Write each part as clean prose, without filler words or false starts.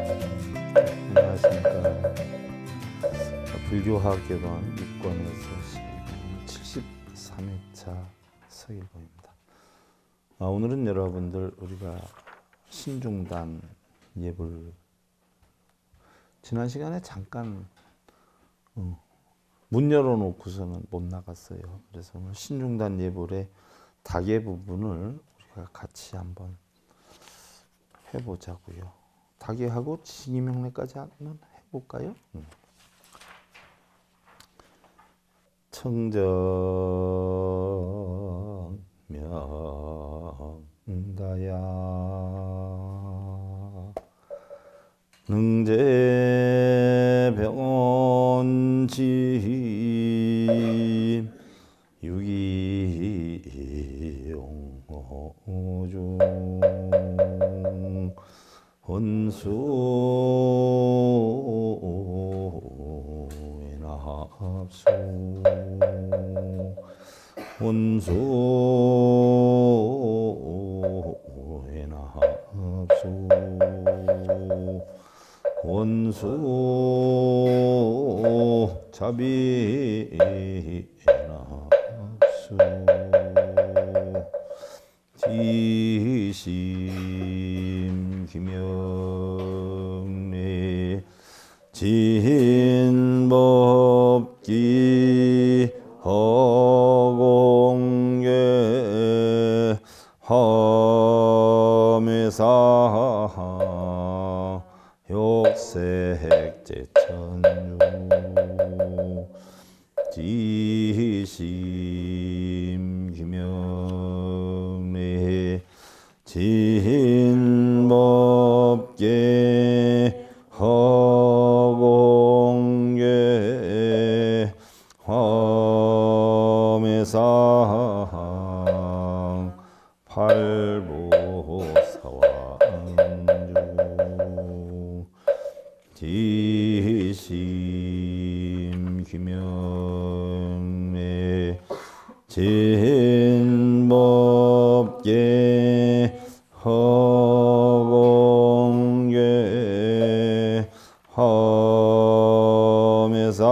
안녕하십니까. 불교학개론 6권에서 73회차 서일보입니다. 오늘은 여러분들 우리가 신중단 예불 지난 시간에 잠깐 문 열어놓고서는 못 나갔어요. 그래서 오늘 신중단 예불의 다계 부분을 우리가 같이 한번 해보자고요. 다계하고 지기명례까지 한번 해볼까요? 청정 명다야 능제병원지 유기용호중 혼수인합수 혼수인합수 원수 자비인합수 지심 기명리 진법기 허공계 화매사 욕색제천유 지심 기명리 진법계 허공계 화매상 팔보사왕주 지심 기명례 진법계 허공계 화매상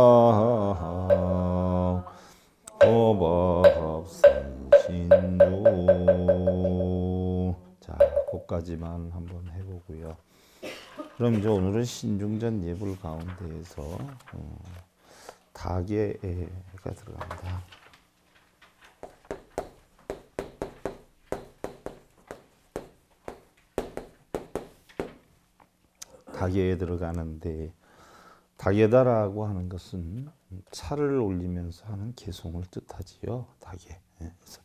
호법선신주. 자, 거기까지만 한번 해보고요. 그럼 이제 오늘은 신중전 예불 가운데에서 다계가 들어갑니다. 다계에 들어가는데 다계다라고 하는 것은 차를 올리면서 하는 개송을 뜻하지요. 다계. 그래서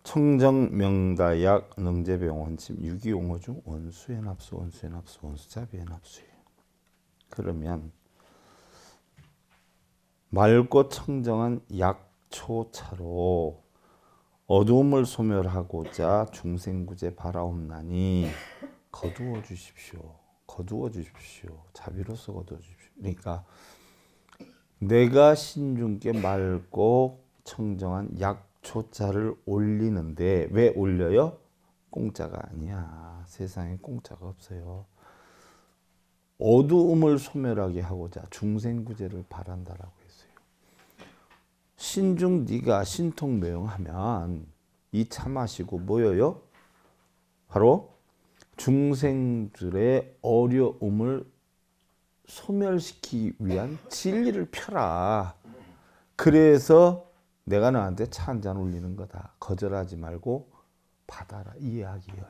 청정명다약 능제병원침 유기용어중 원수연합수 원수연합수 원수자비연합수예요. 그러면 맑고 청정한 약초차로 어두움을 소멸하고자 중생구제 바라옵나니 거두어 주십시오. 거두어 주십시오. 자비로서 거두어 주십시오. 그러니까 내가 신중께 맑고 청정한 약초차를 올리는데 왜 올려요? 공짜가 아니야. 세상에 공짜가 없어요. 어두움을 소멸하게 하고자 중생구제를 바란다라고 했어요. 신중 네가 신통매용하면 이 차 마시고 뭐예요? 바로 중생들의 어려움을 소멸시키기 위한 진리를 펴라. 그래서 내가 너한테 차 한 잔 올리는 거다. 거절하지 말고 받아라. 이 이야기예요.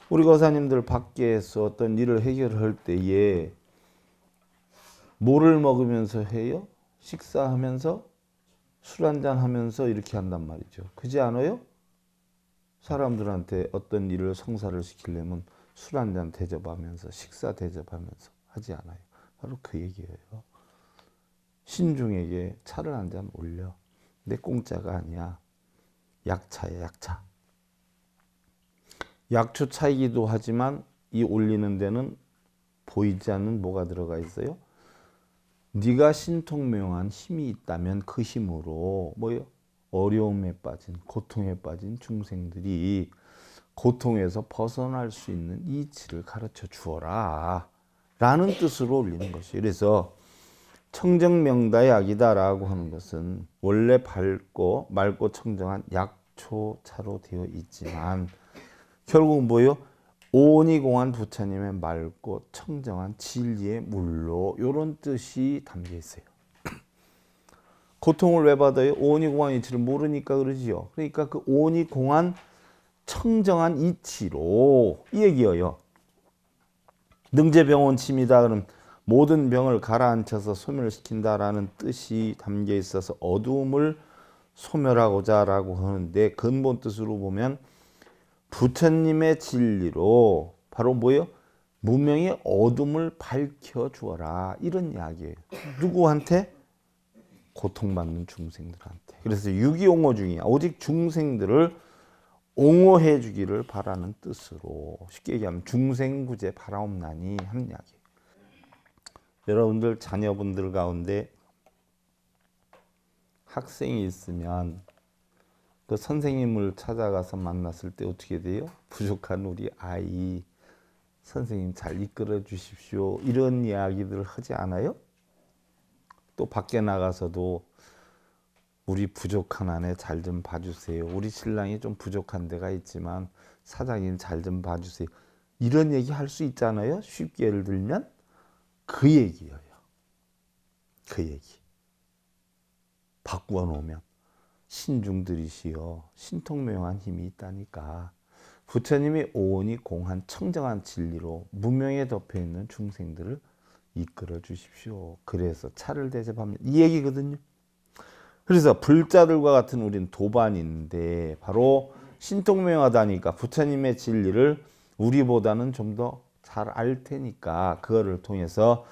우리 거사님들 밖에서 어떤 일을 해결할 때에 뭐를 먹으면서 해요? 식사하면서 술 한잔 하면서 이렇게 한단 말이죠. 그지 않아요? 사람들한테 어떤 일을 성사를 시키려면 술 한잔 대접하면서 식사 대접하면서 하지 않아요. 바로 그 얘기예요. 신중에게 차를 한 잔 올려. 근데 공짜가 아니야. 약차야, 약차. 약초 차이기도 하지만 이 올리는 데는 보이지 않는 뭐가 들어가 있어요? 네가 신통명한 힘이 있다면 그 힘으로 뭐요? 어려움에 빠진 고통에 빠진 중생들이 고통에서 벗어날 수 있는 이치를 가르쳐 주어라 라는 뜻으로 올리는 것이. 그래서 청정명다약이다라고 하는 것은 원래 밝고 맑고 청정한 약초차로 되어 있지만 결국 뭐요? 오니공한 부처님의 맑고 청정한 진리의 물로 이런 뜻이 담겨 있어요. 고통을 왜 받아요? 오니공한 이치를 모르니까 그러지요. 그러니까 그 오니공한 청정한 이치로 이 얘기예요. 능제병원 침이다 그러면 모든 병을 가라앉혀서 소멸시킨다라는 뜻이 담겨 있어서 어두움을 소멸하고자 라고 하는데 근본 뜻으로 보면 부처님의 진리로 바로 뭐예요? 무명의 어둠을 밝혀주어라 이런 이야기예요. 누구한테? 고통받는 중생들한테. 그래서 유기옹호 중이야. 오직 중생들을 옹호해 주기를 바라는 뜻으로 쉽게 얘기하면 중생구제 바라옵나니 하는 이야기예요. 여러분들 자녀분들 가운데 학생이 있으면 그 선생님을 찾아가서 만났을 때 어떻게 돼요? 부족한 우리 아이 선생님 잘 이끌어 주십시오 이런 이야기들을 하지 않아요? 또 밖에 나가서도 우리 부족한 아내 잘 좀 봐주세요. 우리 신랑이 좀 부족한 데가 있지만 사장님 잘 좀 봐주세요. 이런 얘기 할 수 있잖아요. 쉽게 예를 들면 그 얘기예요. 그 얘기. 바꾸어 놓으면 신중들이시여 신통명한 힘이 있다니까. 부처님이 오온이 공한 청정한 진리로 무명에 덮여있는 중생들을 이끌어 주십시오. 그래서 차를 대접합니다. 이 얘기거든요. 그래서 불자들과 같은 우리는 도반인데 바로 신통명하다니까 부처님의 진리를 우리보다는 좀 더 잘 알 테니까 그거를 통해서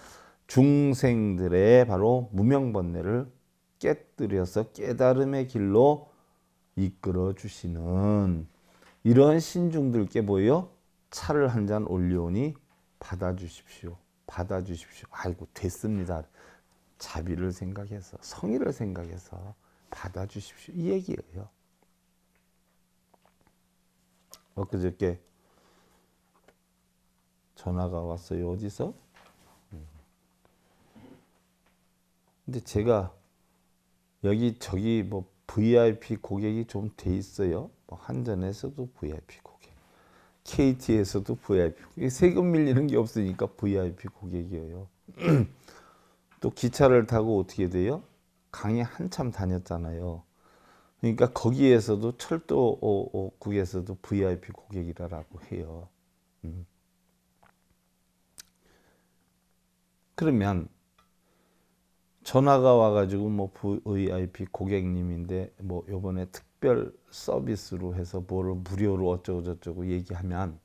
중생들의 바로 무명번뇌를 깨뜨려서 깨달음의 길로 이끌어 주시는 이런 신중들께 보여 차를 한 잔 올려오니 받아주십시오. 받아주십시오. 아이고 됐습니다. 자비를 생각해서 성의를 생각해서 받아주십시오. 이 얘기예요. 엊그저께 전화가 왔어요. 어디서? 근데 제가 여기저기 뭐 VIP 고객이 좀 돼 있어요. 뭐 한전에서도 VIP 고객, KT에서도 VIP 고객. 세금 밀리는 게 없으니까 VIP 고객이에요. 또 기차를 타고 어떻게 돼요? 강에 한참 다녔잖아요. 그러니까 거기에서도 철도국에서도 VIP 고객이라고 해요. 그러면 전화가 와가지고 뭐 VIP 고객님인데 뭐 요번에 특별 서비스로 해서 뭐를 무료로 어쩌고 저쩌고 얘기하면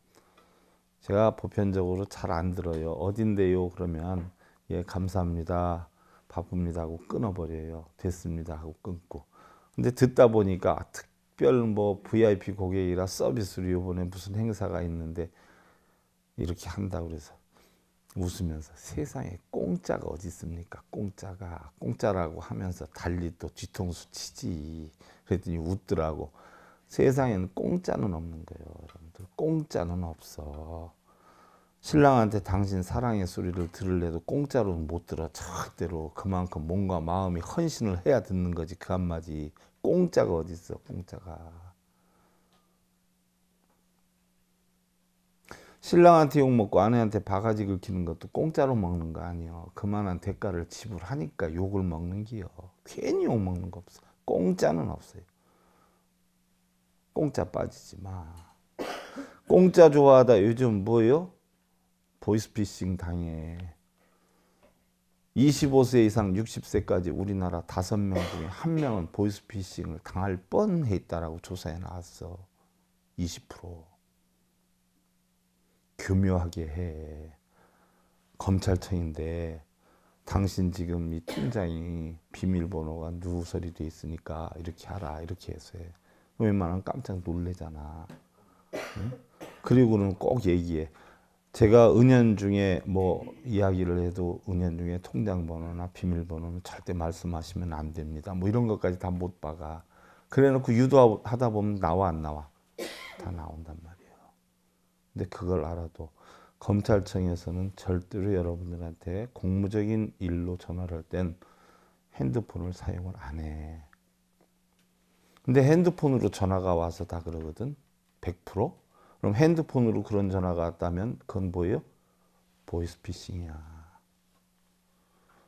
제가 보편적으로 잘 안 들어요. 어딘데요? 그러면 예 감사합니다. 바쁩니다 하고 끊어버려요. 됐습니다 하고 끊고. 근데 듣다 보니까 특별 뭐 VIP 고객이라 서비스로 요번에 무슨 행사가 있는데 이렇게 한다고 그래서 웃으면서 세상에 공짜가 어디 있습니까? 공짜가 공짜라고 하면서 달리 또 뒤통수 치지. 그랬더니 웃더라고. 세상에는 공짜는 없는 거예요. 여러분들 공짜는 없어. 신랑한테 당신 사랑의 소리를 들으려도 공짜로는 못 들어. 절대로. 그만큼 몸과 마음이 헌신을 해야 듣는 거지. 그 한마디. 공짜가 어디 있어. 공짜가. 신랑한테 욕먹고 아내한테 바가지 긁히는 것도 공짜로 먹는 거 아니에요. 그만한 대가를 지불하니까 욕을 먹는 기요. 괜히 욕먹는 거 없어. 공짜는 없어요. 공짜 빠지지 마. 공짜 좋아하다 요즘 뭐예요? 보이스피싱 당해. 25세 이상 60세까지 우리나라 5명 중에 1명은 보이스피싱을 당할 뻔해 있다라고 조사에 나왔어. 20%. 교묘하게 해. 검찰청인데 당신 지금 이 팀장이 비밀번호가 누설이 돼 있으니까 이렇게 하라 이렇게 해서 해. 웬만하면 깜짝 놀래잖아. 응? 그리고는 꼭 얘기해. 제가 은연중에 뭐 이야기를 해도 은연중에 통장번호나 비밀번호는 절대 말씀하시면 안 됩니다. 뭐 이런 것까지 다 못 박아. 그래놓고 유도하다 보면 나와 안 나와? 다 나온단 말이에요. 근데 그걸 알아도 검찰청에서는 절대로 여러분들한테 공무적인 일로 전화를 할 땐 핸드폰을 사용을 안 해. 근데 핸드폰으로 전화가 와서 다 그러거든. 100%? 그럼 핸드폰으로 그런 전화가 왔다면 그건 뭐예요? 보이스피싱이야.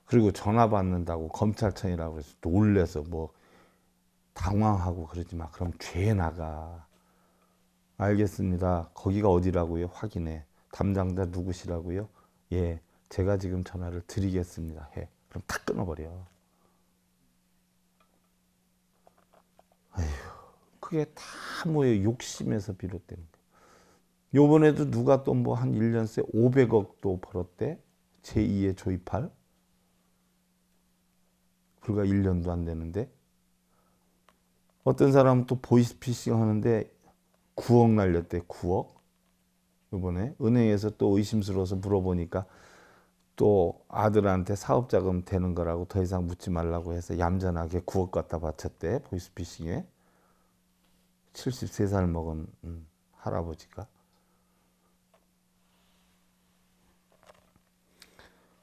그리고 전화 받는다고 검찰청이라고 해서 놀래서 뭐 당황하고 그러지 마. 그럼 죄 나가. 알겠습니다. 거기가 어디라고요? 확인해. 담당자 누구시라고요? 예, 제가 지금 전화를 드리겠습니다. 해. 그럼 탁 끊어버려. 그게 다 뭐예요? 욕심에서 비롯된 거. 요번에도 누가 또 뭐 한 1년 새 500억도 벌었대? 제2의 조이팔? 불과 1년도 안 되는데? 어떤 사람은 또 보이스피싱 하는데 9억 날렸대. 9억? 요번에 은행에서 또 의심스러워서 물어보니까 또 아들한테 사업자금 되는 거라고 더 이상 묻지 말라고 해서 얌전하게 9억 갖다 바쳤대. 보이스피싱에. 73살 먹은 할아버지가.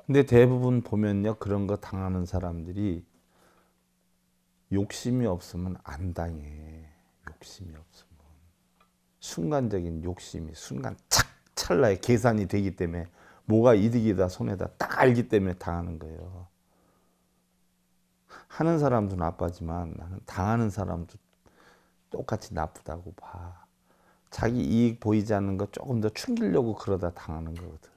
근데 대부분 보면요, 그런 거 당하는 사람들이 욕심이 없으면 안 당해. 욕심이 없으면. 순간적인 욕심이 순간 착 찰나에 계산이 되기 때문에 뭐가 이득이다 손해다 딱 알기 때문에 당하는 거예요. 하는 사람도 나빠지만 나는 당하는 사람도 똑같이 나쁘다고 봐. 자기 이익 보이지 않는 거 조금 더 충기려고 그러다 당하는 거거든.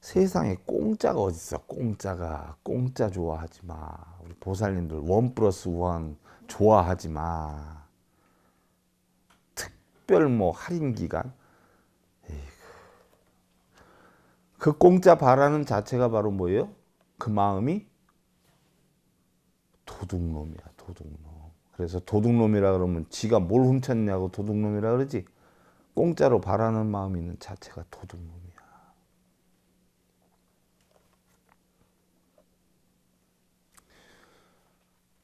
세상에 공짜가 어딨어. 공짜 좋아하지 마. 우리 보살님들 1+1 좋아하지 마. 특별 뭐 할인 기간. 그 공짜 바라는 자체가 바로 뭐예요? 그 마음이 도둑놈이야. 도둑놈. 그래서 도둑놈이라 그러면 지가 뭘 훔쳤냐고 도둑놈이라 그러지. 공짜로 바라는 마음이 있는 자체가 도둑놈이야.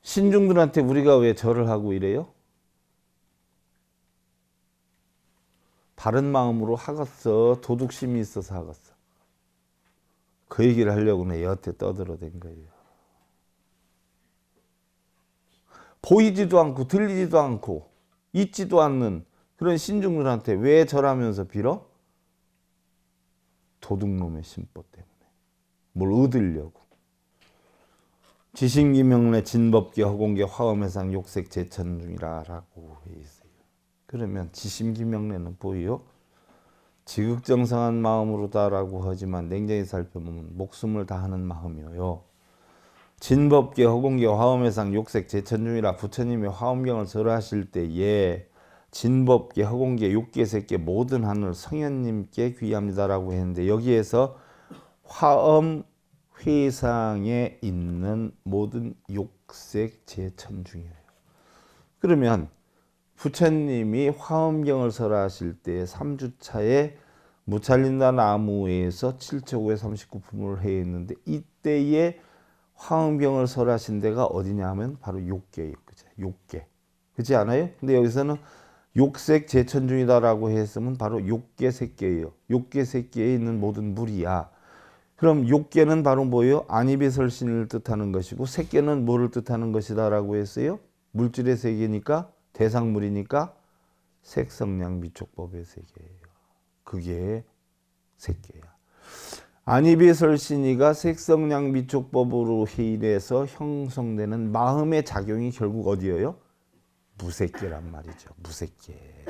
신중들한테 우리가 왜 절을 하고 이래요? 바른 마음으로 하겠어. 도둑심이 있어서 하겠어. 그 얘기를 하려고 내 여태 떠들어댄 거예요. 보이지도 않고 들리지도 않고 있지도 않는 그런 신중들한테 왜 절하면서 빌어? 도둑놈의 심보 때문에. 뭘 얻으려고. 지신기명래 진법계 허공계 화엄해상 욕색 제천중이라 라고 해 있어요. 그러면 지심기명래는 뭐예요? 지극정성한 마음으로다라고 하지만 냉정히 살펴보면 목숨을 다하는 마음이에요. 진법계 허공계 화엄해상 욕색 제천중이라 부처님이 화엄경을 설하실 때에 진법계 허공계 육계 색계 모든 하늘 성현님께 귀합니다라고 했는데 여기에서 화엄 회상에 있는 모든 욕색 제천중이에요. 그러면 부처님이 화엄경을 설하실 때 3주차에 무찰린다 나무에서 7,539품을 해했는데 이때에 화엄경을 설하신 데가 어디냐 하면 바로 욕계예요. 그죠? 욕계. 그렇지 않아요? 근데 여기서는 욕색 제천중이다라고 했으면 바로 욕계 색계예요. 욕계 색계에 있는 모든 물이야. 그럼 욕계는 바로 뭐예요? 안이비설신을 뜻하는 것이고 색계는 뭐를 뜻하는 것이다라고 했어요? 물질의 세계니까 대상물이니까 색성량 미촉법의 세계예요. 그게 색계야. 안이비설신이가 색성량 미촉법으로 해일해서 형성되는 마음의 작용이 결국 어디예요? 무색계란 말이죠. 무색계.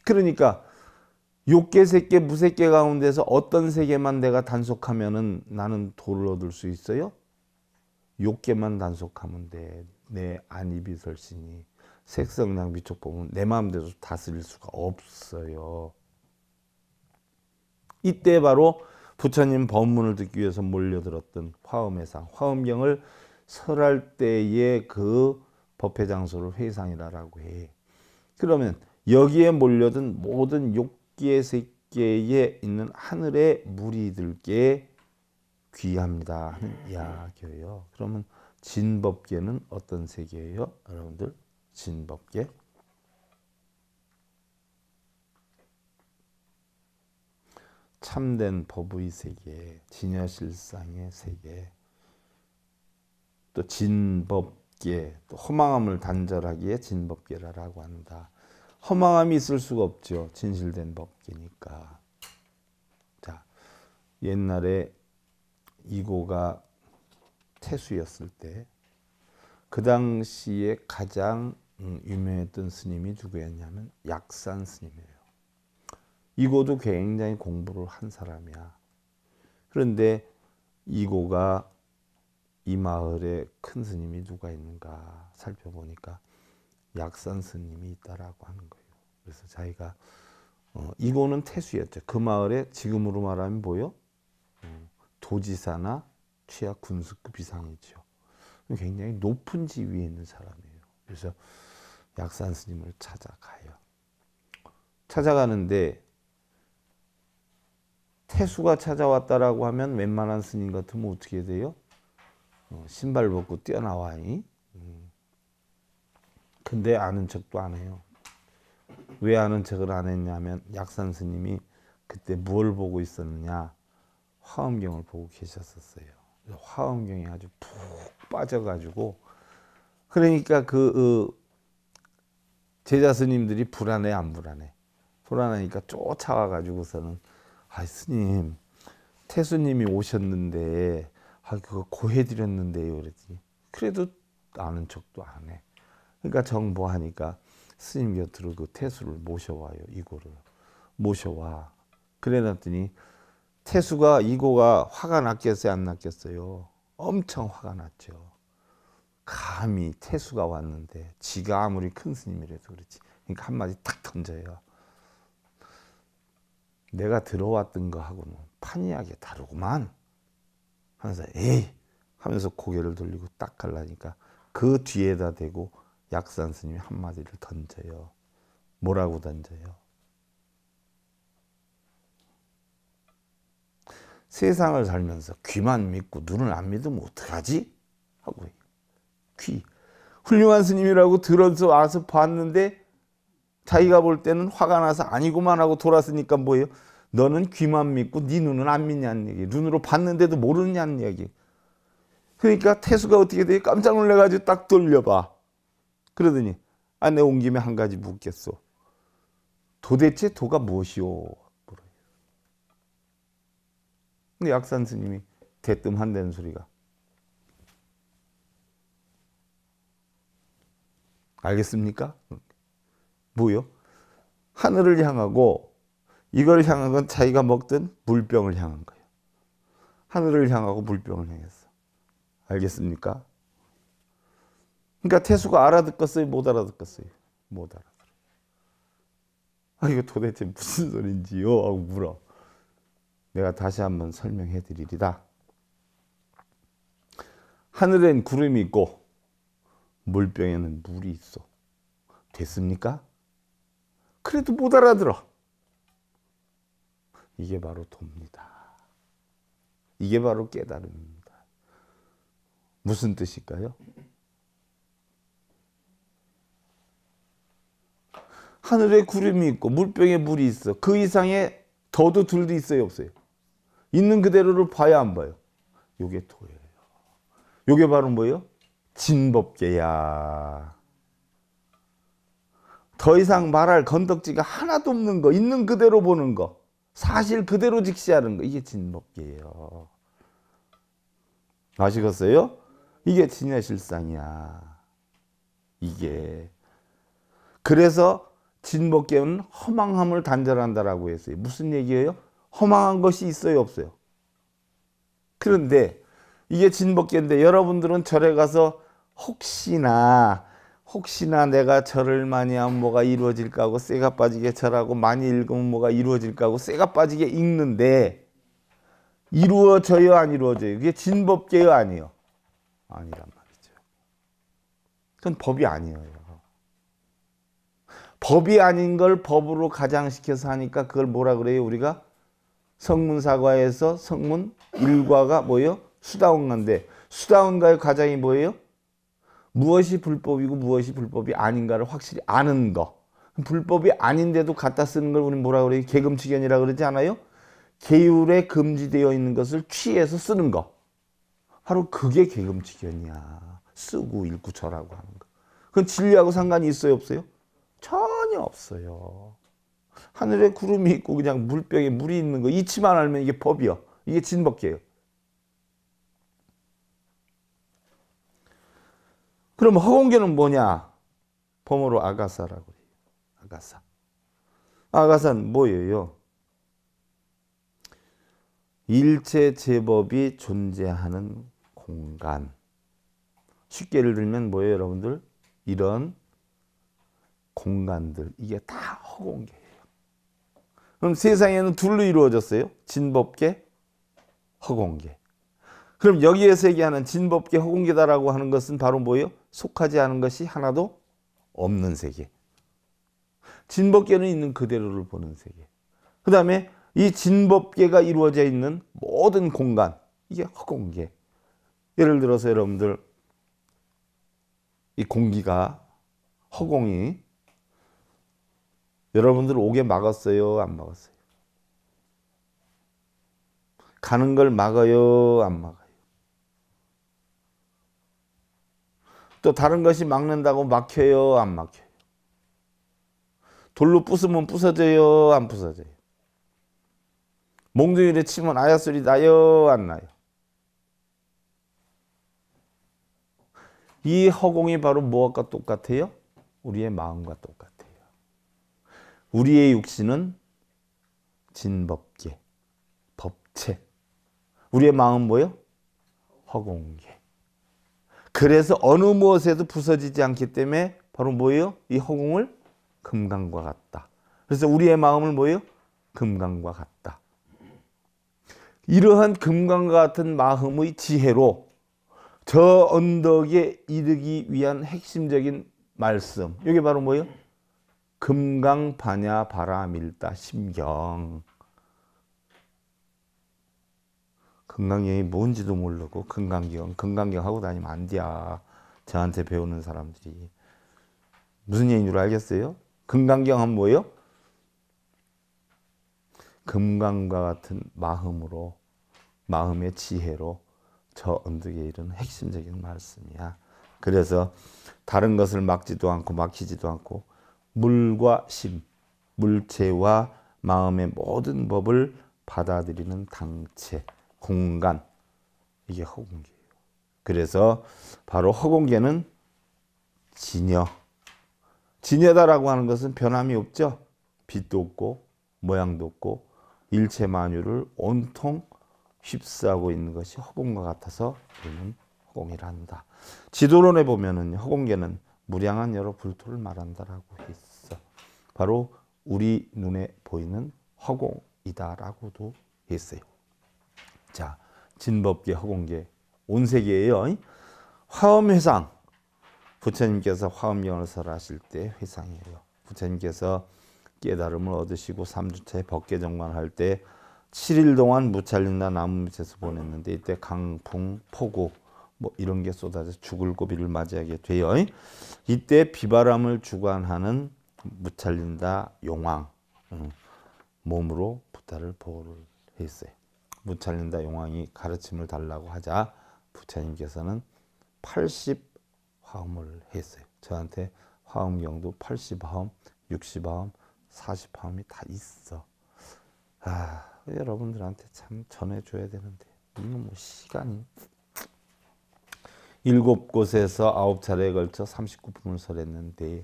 그러니까 욕계, 색계, 무색계 가운데서 어떤 세계만 내가 단속하면은 나는 도를 얻을 수 있어요? 욕계만 단속하면 돼. 내 안이비설신이 색성량 미촉법은 내 마음대로 다스릴 수가 없어요. 이때 바로 부처님 법문을 듣기 위해서 몰려들었던 화엄회상, 화엄경을 설할 때의 그 법회 장소를 회상이라고 해. 그러면 여기에 몰려든 모든 욕계, 색계에 있는 하늘의 무리들께 귀합니다 하는 이야기예요. 그러면 진법계는 어떤 세계예요? 여러분들 진법계 참된 법의 세계, 진여실상의 세계, 또 진법계, 또 허망함을 단절하기에 진법계라고 한다. 허망함이 있을 수가 없죠. 진실된 법계니까. 자, 옛날에 이고가 태수였을 때 그 당시에 가장 유명했던 스님이 누구였냐면 약산 스님이에요. 이고도 굉장히 공부를 한 사람이야. 그런데 이고가 이 마을에 큰 스님이 누가 있는가 살펴보니까 약산 스님이 있다라고 하는 거예요. 그래서 자기가 이고는 태수였죠. 그 마을에 지금으로 말하면 뭐요? 도지사나 취약 군수급 이상이죠. 굉장히 높은 지위에 있는 사람이에요. 그래서 약산 스님을 찾아가요. 찾아가는데 태수가 찾아왔다라고 하면 웬만한 스님 같으면 어떻게 돼요? 신발 벗고 뛰어나와. 근데 아는 척도 안 해요. 왜 아는 척을 안 했냐면 약산 스님이 그때 뭘 보고 있었느냐? 화엄경을 보고 계셨었어요. 화엄경에 아주 푹 빠져가지고, 그러니까 제자 스님들이 불안해 안 불안해? 불안하니까 쫓아와가지고서는 아 스님 태수님이 오셨는데 그거 고해드렸는데요 그랬더니 그래도 아는 척도 안 해. 그러니까 정보하니까 스님 곁으로 그 태수를 모셔와요. 이고를 모셔와. 그래놨더니 태수가 이고가 화가 났겠어요 안 났겠어요? 엄청 화가 났죠. 감히 태수가 왔는데 지가 아무리 큰 스님이라도 그렇지. 그러니까 한마디 탁 던져요. 내가 들어왔던 거하고는 판이하게 다르구만 하면서 에이 하면서 고개를 돌리고 딱 가려니까 그 뒤에다 대고 약산 스님이 한마디를 던져요. 뭐라고 던져요? 세상을 살면서 귀만 믿고 눈을 안 믿으면 어떡하지? 하고 귀. 훌륭한 스님이라고 들어서 와서 봤는데 자기가 볼 때는 화가 나서 아니구만 하고 돌았으니까 뭐예요? 너는 귀만 믿고 네 눈은 안 믿냐는 얘기. 눈으로 봤는데도 모르느냐는 얘기. 그러니까 태수가 어떻게 돼? 깜짝 놀래가지고 딱 돌려봐. 그러더니 내 온 김에 한 가지 묻겠소. 도대체 도가 무엇이오? 근데 약산 스님이 대뜸한다는 소리가 알겠습니까? 뭐요? 하늘을 향하고 이걸 향한 건 자기가 먹던 물병을 향한 거예요. 하늘을 향하고 물병을 향했어. 알겠습니까? 그러니까 태수가 알아듣겠어요? 못 알아듣겠어요? 못 알아들어. 이거 도대체 무슨 소린지요? 하고 물어. 내가 다시 한번 설명해 드리리다. 하늘엔 구름이 있고 물병에는 물이 있어. 됐습니까? 그래도 못 알아들어. 이게 바로 도입니다. 이게 바로 깨달음입니다. 무슨 뜻일까요? 하늘에 구름이 있고 물병에 물이 있어. 그 이상의 더도 둘도 있어요 없어요? 있는 그대로를 봐야 안 봐요? 요게 도예요. 요게 바로 뭐예요? 진법계야. 더 이상 말할 건덕지가 하나도 없는 거, 있는 그대로 보는 거, 사실 그대로 직시하는 거, 이게 진법계예요. 아시겠어요? 이게 진여실상이야. 이게. 그래서 진법계는 허망함을 단절한다라고 했어요. 무슨 얘기예요? 허망한 것이 있어요 없어요? 그런데 이게 진법계인데 여러분들은 절에 가서 혹시나 내가 절을 많이 하면 뭐가 이루어질까 하고 쇠가 빠지게 절하고 많이 읽으면 뭐가 이루어질까 하고 쇠가 빠지게 읽는데 이루어져요 안 이루어져요? 그게 진법계요 아니에요? 아니란 말이죠. 그건 법이 아니에요. 법이 아닌 걸 법으로 가장시켜서 하니까 그걸 뭐라 그래요? 우리가 성문사과에서 성문 일과가 뭐예요? 수다원가인데 수다원가의 과장이 뭐예요? 무엇이 불법이고 무엇이 불법이 아닌가를 확실히 아는 거. 불법이 아닌데도 갖다 쓰는 걸 우리는 뭐라 그래요? 계금치견이라 그러지 않아요? 계율에 금지되어 있는 것을 취해서 쓰는 거. 바로 그게 계금치견이야. 쓰고 읽고 절하고 하는 거. 그건 진리하고 상관이 있어요, 없어요? 전혀 없어요. 하늘에 구름이 있고 그냥 물병에 물이 있는 거 이치만 알면 이게 법이요. 이게 진법계예요. 그럼 허공계는 뭐냐? 범어로 아가사라고 해요. 아가사. 아가사는 뭐예요? 일체 제법이 존재하는 공간. 쉽게 예를 들면 뭐예요, 여러분들? 이런 공간들, 이게 다 허공계예요. 그럼 세상에는 둘로 이루어졌어요. 진법계, 허공계. 그럼 여기에서 얘기하는 진법계, 허공계다라고 하는 것은 바로 뭐예요? 속하지 않은 것이 하나도 없는 세계. 진법계는 있는 그대로를 보는 세계. 그 다음에 이 진법계가 이루어져 있는 모든 공간, 이게 허공계. 예를 들어서 여러분들 이 공기가 허공이 여러분들 오게 막았어요, 안 막았어요? 가는 걸 막아요, 안 막아요? 또 다른 것이 막는다고 막혀요, 안 막혀요? 돌로 부수면 부서져요, 안 부서져요? 몽둥이를 치면 아야 소리 나요, 안 나요? 이 허공이 바로 무엇과 똑같아요? 우리의 마음과 똑같아요. 우리의 육신은 진법계, 법체. 우리의 마음은 뭐예요? 허공계. 그래서 어느 무엇에도 부서지지 않기 때문에 바로 뭐예요? 이 허공을 금강과 같다. 그래서 우리의 마음을 뭐예요? 금강과 같다. 이러한 금강과 같은 마음의 지혜로 저 언덕에 이르기 위한 핵심적인 말씀. 이게 바로 뭐예요? 금강 반야 바라밀다 심경. 금강경이 뭔지도 모르고 금강경 하고 다니면 안 돼. 저한테 배우는 사람들이. 무슨 얘기인 줄 알겠어요? 금강경 하면 뭐예요? 금강과 같은 마음으로, 마음의 지혜로 저 언덕에 이르는 핵심적인 말씀이야. 그래서 다른 것을 막지도 않고 막히지도 않고 물과 심, 물체와 마음의 모든 법을 받아들이는 당체, 공간, 이게 허공계예요. 그래서 바로 허공계는 진여. 진여다라고 하는 것은 변함이 없죠. 빛도 없고 모양도 없고 일체 만유를 온통 휩싸고 있는 것이 허공과 같아서 우리는 허공이라 한다. 지도론에 보면은 허공계는 무량한 여러 불토를 말한다라고 했어. 바로 우리 눈에 보이는 허공이다라고도 했어요. 자, 진법계, 허공계, 온세계예요. 화엄회상. 부처님께서 화엄경을 설하실 때 회상이에요. 부처님께서 깨달음을 얻으시고 3주차에 법계정관할 때 7일 동안 무찰린나 나무 밑에서 보냈는데 이때 강풍, 폭우 뭐 이런 게 쏟아져 죽을 고비를 맞이하게 돼요. 이때 비바람을 주관하는 무찰린다 용왕 몸으로 부타를 보호를 했어요. 무찰린다 용왕이 가르침을 달라고 하자 부처님께서는 80화음을 했어요. 저한테 화음경도 80화음, 60화음, 40화음이 다 있어. 여러분들한테 참 전해줘야 되는데 이건 뭐 시간이 7곳에서 9차례에 걸쳐 39품을 설했는데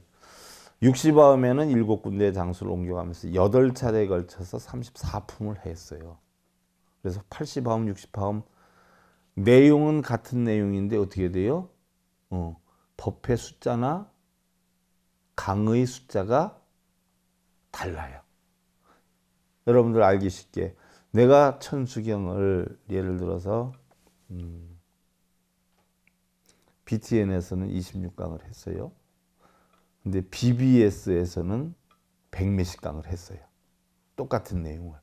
60화음에는 7군데 장소를 옮겨가면서 8차례에 걸쳐서 34품을 했어요. 그래서 80화음, 60화음 내용은 같은 내용인데 어떻게 돼요? 법의 숫자나 강의 숫자가 달라요. 여러분들 알기 쉽게 내가 천수경을 예를 들어서 BTN에서는 26강을 했어요. 근데 BBS에서는 100몇십 강을 했어요. 똑같은 내용을.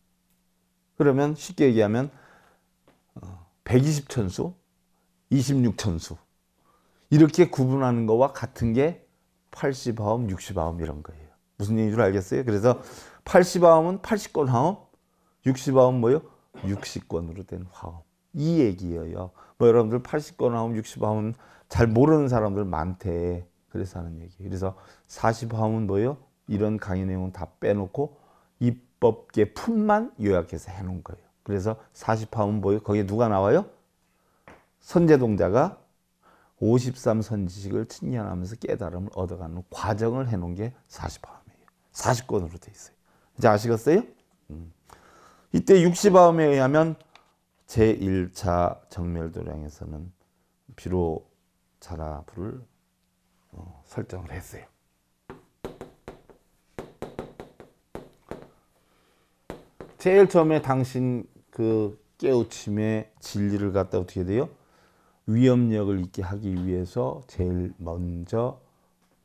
그러면 쉽게 얘기하면 120천수, 26천수 이렇게 구분하는 거와 같은 게 80화음, 60화음 이런 거예요. 무슨 얘기인 줄 알겠어요? 그래서 80화음은 80권 화음, 60화음 뭐예요? 60권으로 된 화음. 이 얘기예요. 뭐 여러분들 80권 화음, 60화음 잘 모르는 사람들 많대. 그래서 하는 얘기. 그래서 40화음은 뭐예요? 이런 강의 내용은 다 빼놓고 입법계 품만 요약해서 해놓은 거예요. 그래서 40화음은 뭐예요? 거기에 누가 나와요? 선제동자가 53선지식을 측량하면서 깨달음을 얻어가는 과정을 해놓은 게 40화음이에요. 40권으로 돼 있어요. 이제 아시겠어요? 이때 60화음에 의하면 제1차 정멸도량에서는 비로자나불을 설정을 했어요. 제일 처음에 당신 그 깨우침의 진리를 갖다 어떻게 돼요? 위협력을 있게 하기 위해서 제일 먼저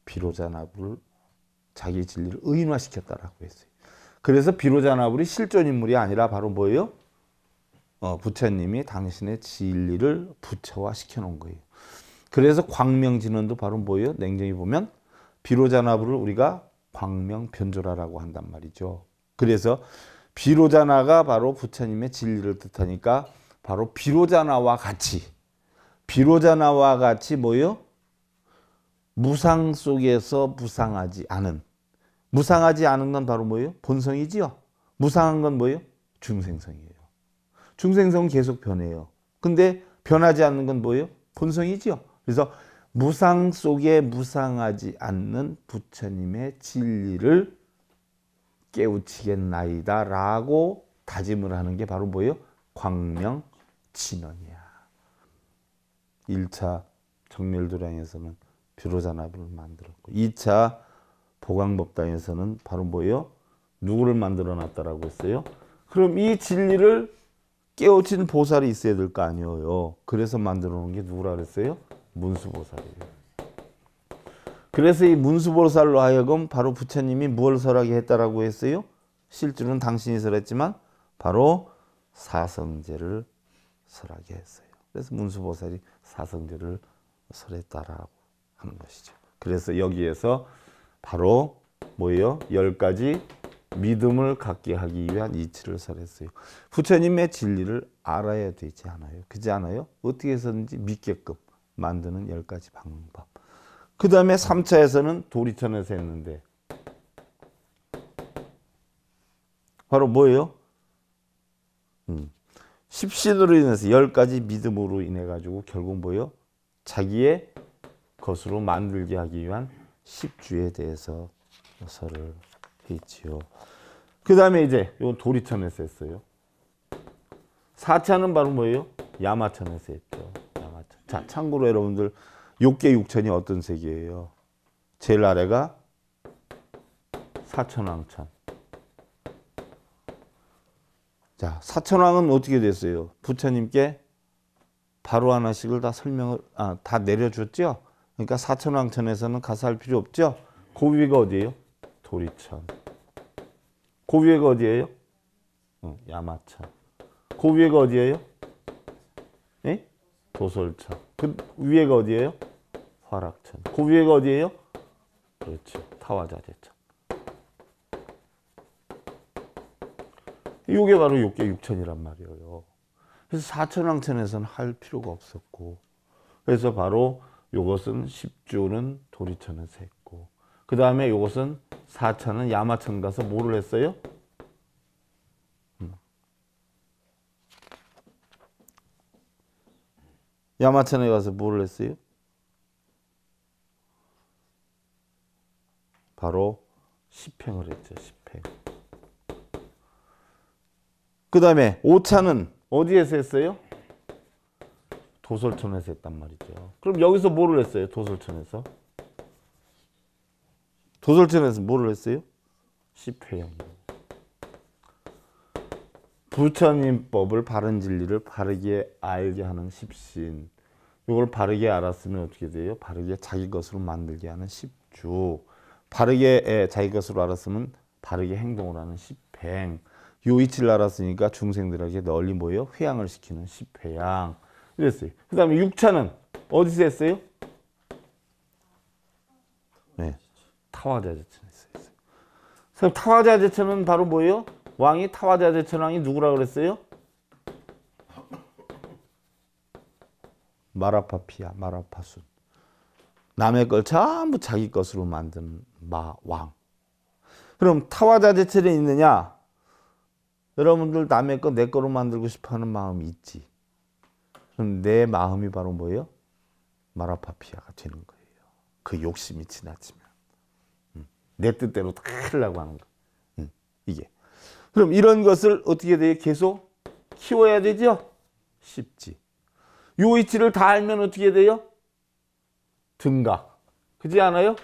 비로자나불을 자기 진리를 의인화시켰다라고 했어요. 그래서 비로자나불이 실존 인물이 아니라 바로 뭐예요? 부처님이 당신의 진리를 부처화 시켜놓은 거예요. 그래서 광명진원도 바로 뭐예요? 냉정히 보면 비로자나불을 우리가 광명변조라라고 한단 말이죠. 그래서 비로자나가 바로 부처님의 진리를 뜻하니까 바로 비로자나와 같이 뭐예요? 무상 속에서 무상하지 않은 건 바로 뭐예요? 본성이지요. 무상한 건 뭐예요? 중생성이에요. 중생성은 계속 변해요. 근데 변하지 않는 건 뭐예요? 본성이지요. 그래서 무상 속에 무상하지 않는 부처님의 진리를 깨우치겠나이다 라고 다짐을 하는 게 바로 뭐예요? 광명진원이야. 1차 정멸도량에서는 비로자나불을 만들었고 2차 보광법당에서는 바로 뭐예요? 누구를 만들어 놨다라고 했어요? 그럼 이 진리를 깨우친 보살이 있어야 될 거 아니에요. 그래서 만들어 놓은 게 누구라 그랬어요? 문수보살이에요. 그래서 이 문수보살로 하여금 바로 부처님이 무엇을 설하게 했다라고 했어요? 실제로는 당신이 설했지만 바로 사성제를 설하게 했어요. 그래서 문수보살이 사성제를 설했다라고 하는 것이죠. 그래서 여기에서 바로 뭐예요? 10가지 믿음을 갖게 하기 위한 이치를 설했어요. 부처님의 진리를 알아야 되지 않아요? 그렇지 않아요? 어떻게 해서든지 믿게끔 만드는 10가지 방법. 그 다음에 3차에서는 도리천에서 했는데 바로 뭐예요? 십신으로 인해서 10가지 믿음으로 인해 가지고 결국 뭐예요? 자기의 것으로 만들게 하기 위한 10주에 대해서 설을 했지요. 그 다음에 이제 요 도리천에서 했어요. 4차는 바로 뭐예요? 야마천에서 했죠. 야마천. 자, 참고로 여러분들 욕계 6천이 어떤 세계예요? 제일 아래가 사천왕천. 자, 사천왕은 어떻게 됐어요? 부처님께 바로 하나씩을 다 다 내려줬죠? 그러니까 사천왕천에서는 가서 할 필요 없죠? 그 위가 어디예요? 도리천. 그 위가 어디예요? 야마천. 그 위가 어디예요? 예? 도솔천. 그 위에가 어디예요? 화락천. 그 위에가 어디예요? 그렇죠. 타화자재천. 이게 바로 욕계 6천이란 말이에요. 그래서 사천왕천에서는 할 필요가 없었고, 그래서 바로 요것은 10주는 도리천에서 했고, 그 다음에 요것은 4차는 야마천 가서 뭐를 했어요? 야마천에 가서 뭐를 했어요? 바로 십행을 했죠. 십행. 그 다음에 5차는 어디에서 했어요? 도솔천에서 했단 말이죠. 그럼 여기서 뭐를 했어요? 도솔천에서 뭐를 했어요? 십회양이에요. 부처님 법을 바른 진리를 바르게 알게 하는 십신. 이걸 바르게 알았으면 어떻게 돼요? 바르게 자기 것으로 만들게 하는 십주. 바르게 자기 것으로 알았으면 바르게 행동을 하는 십행. 요 이치를 알았으니까 중생들에게 널리 모여 회양을 시키는 십회양. 이랬어요. 그 다음에 6차는 어디서 했어요? 네. 타화자재천에서 했어요. 그럼 타화자재천은 바로 뭐예요? 왕이 타화자재천왕이 누구라 그랬어요? 마라파피아, 마라파순. 남의 걸 전부 자기 것으로 만든 왕. 그럼 타화자재천에 있느냐? 여러분들 남의 거 내 거로 만들고 싶어하는 마음이 있지. 그럼 내 마음이 바로 뭐예요? 마라파피아가 되는 거예요. 그 욕심이 지나치면. 내 뜻대로 다 하려고 하는 거. 이게. 그럼 이런 것을 어떻게 돼요? 계속 키워야 되죠? 쉽지. 요 이치를 다 알면 어떻게 돼요? 등각. 그렇지 않아요?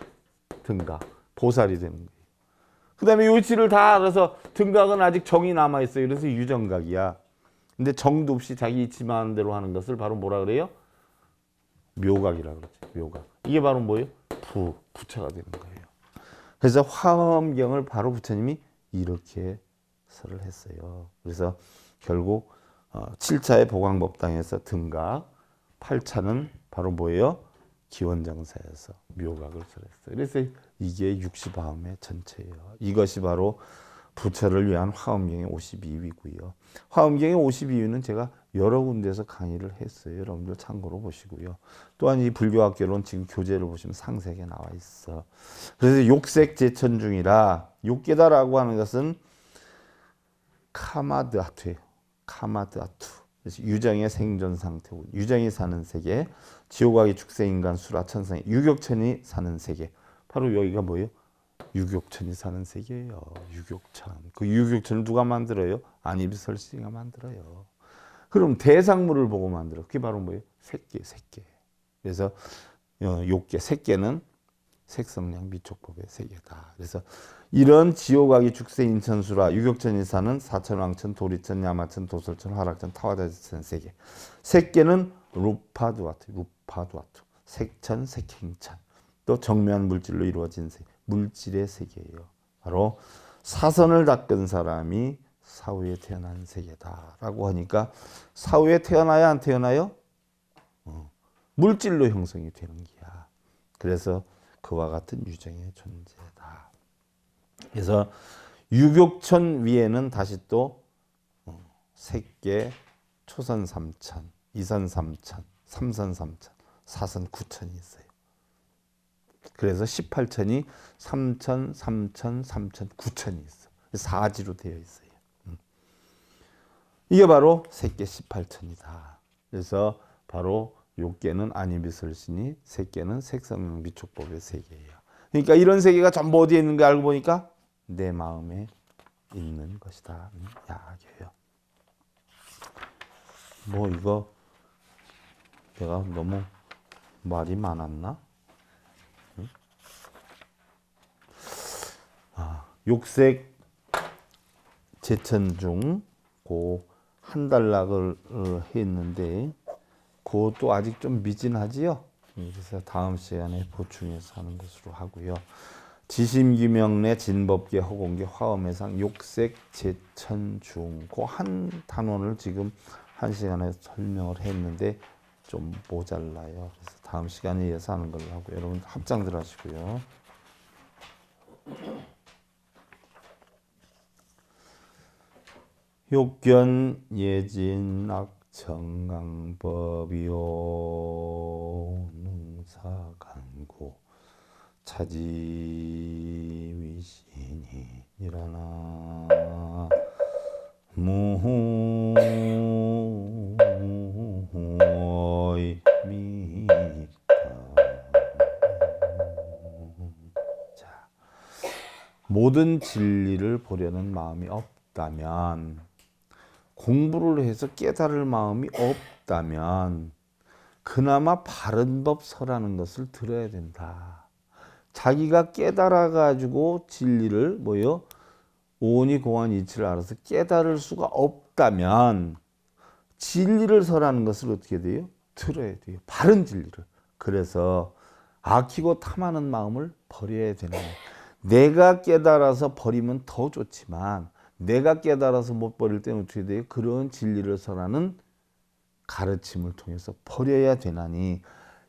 등각. 보살이 되는 거예요. 그 다음에 요 이치를 다 알아서 등각은 아직 정이 남아있어요. 그래서 유정각이야. 근데 정도 없이 자기 이치만 대로 하는 것을 바로 뭐라 그래요? 묘각이라고 그러죠. 묘각. 이게 바로 뭐예요? 부처가 되는 거예요. 그래서 화엄경을 바로 부처님이 이렇게 설을 했어요. 그래서 결국 7차의 보광법당에서 등각, 8차는 바로 뭐예요? 기원장사에서 묘각을 설했어요. 그래서 이게 60화엄의 전체예요. 이것이 바로 부처를 위한 화엄경의 52위고요. 화엄경의 52위는 제가 여러 군데에서 강의를 했어요. 여러분들 참고로 보시고요. 또한 이 불교학개론 지금 교재를 보시면 상세하게 나와 있어. 그래서 욕색제천중이라 욕계다라고 하는 것은 카마드아투예요. 카마드아투. 그래서 유정의 생존 상태고 유정이 사는 세계, 지옥아기 축생인간 수라 천상의 유격천이 사는 세계. 바로 여기가 뭐예요? 유격천이 사는 세계예요. 유격천. 그 유격천을 누가 만들어요? 안이비설씨가 만들어요. 그럼 대상물을 보고 만들어. 그게 바로 뭐예요? 색계. 그래서 욕계, 색계는 색성량 미촉법의 세계다. 그래서 이런 지옥아기 축세 인천수라 유격천이 사는 사천왕천, 도리천, 야마천, 도솔천, 화락천, 타화자천 세계. 색계는 루파두아투. 색천, 색행천. 또 정면 물질로 이루어진 세계. 물질의 세계예요. 바로 사선을 닦은 사람이 사후에 태어난 세계다라고 하니까 사후에 태어나야 안 태어나요? 물질로 형성이 되는 기야. 그래서 그와 같은 유정의 존재다. 그래서 유격천 위에는 다시 또 색계, 초선 3천, 이선 3천, 삼선 3천, 사선 9천이 있어요. 그래서 18천이 3천, 3천, 3천, 9천이 있어. 사지로 되어 있어요. 이게 바로 색계 18천이다. 그래서 바로 욕계는 안이비설신이, 색계는 색성명 미촉법의 세계예요. 그러니까 이런 세계가 전부 어디에 있는가 알고 보니까 내 마음에 있는 것이다. 야기예요. 뭐 이거 내가 너무 말이 많았나? 욕색 제천중 고 한 단락을 했는데 그것도 아직 좀 미진하지요. 그래서 다음 시간에 보충해서 하는 것으로 하고요. 지심규명내 진법계 허공계 화엄해상 욕색 제천중 그 한 단원을 지금 한 시간에 설명을 했는데 좀 모자라요. 그래서 다음 시간에 이어서 하는 걸로 하고 여러분 합장들 하시고요. 욕견 예진 악청강법이요 능사간고 차지위신이 일어나 무의미다. 자, 모든 진리를 보려는 마음이 없다면, 공부를 해서 깨달을 마음이 없다면 그나마 바른 법 설하는 것을 들어야 된다. 자기가 깨달아 가지고 진리를 뭐요? 오온이 공한 이치를 알아서 깨달을 수가 없다면 진리를 설하는 것을 어떻게 돼요? 들어야 돼요. 바른 진리를. 그래서 아끼고 탐하는 마음을 버려야 되는 거예요. 내가 깨달아서 버리면 더 좋지만 내가 깨달아서 못 버릴 때는 어떻게 돼요? 그런 진리를 설하는 가르침을 통해서 버려야 되나니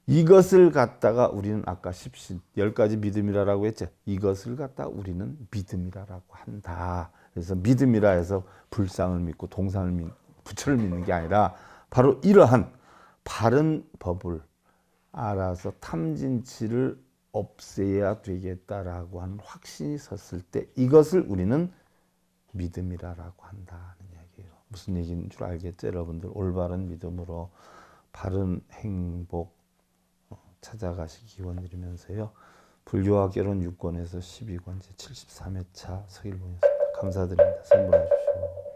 이것을 갖다가 우리는 아까 10가지 믿음이라고 했죠. 이것을 갖다가 우리는 믿음이라고 한다. 그래서 믿음이라 해서 불상을 믿고 동상을 부처를 믿는 게 아니라 바로 이러한 바른 법을 알아서 탐진치를 없애야 되겠다라고 하는 확신이 섰을 때 이것을 우리는 믿음이라고 한다는 이야기예요. 무슨 얘기인 줄 알겠죠? 여러분들 올바른 믿음으로 바른 행복 찾아가시기 기원드리면서요. 불교와 결혼 6권에서 12권 제 73회차 서일봉이었습니다. 감사드립니다. 선물해 주시고.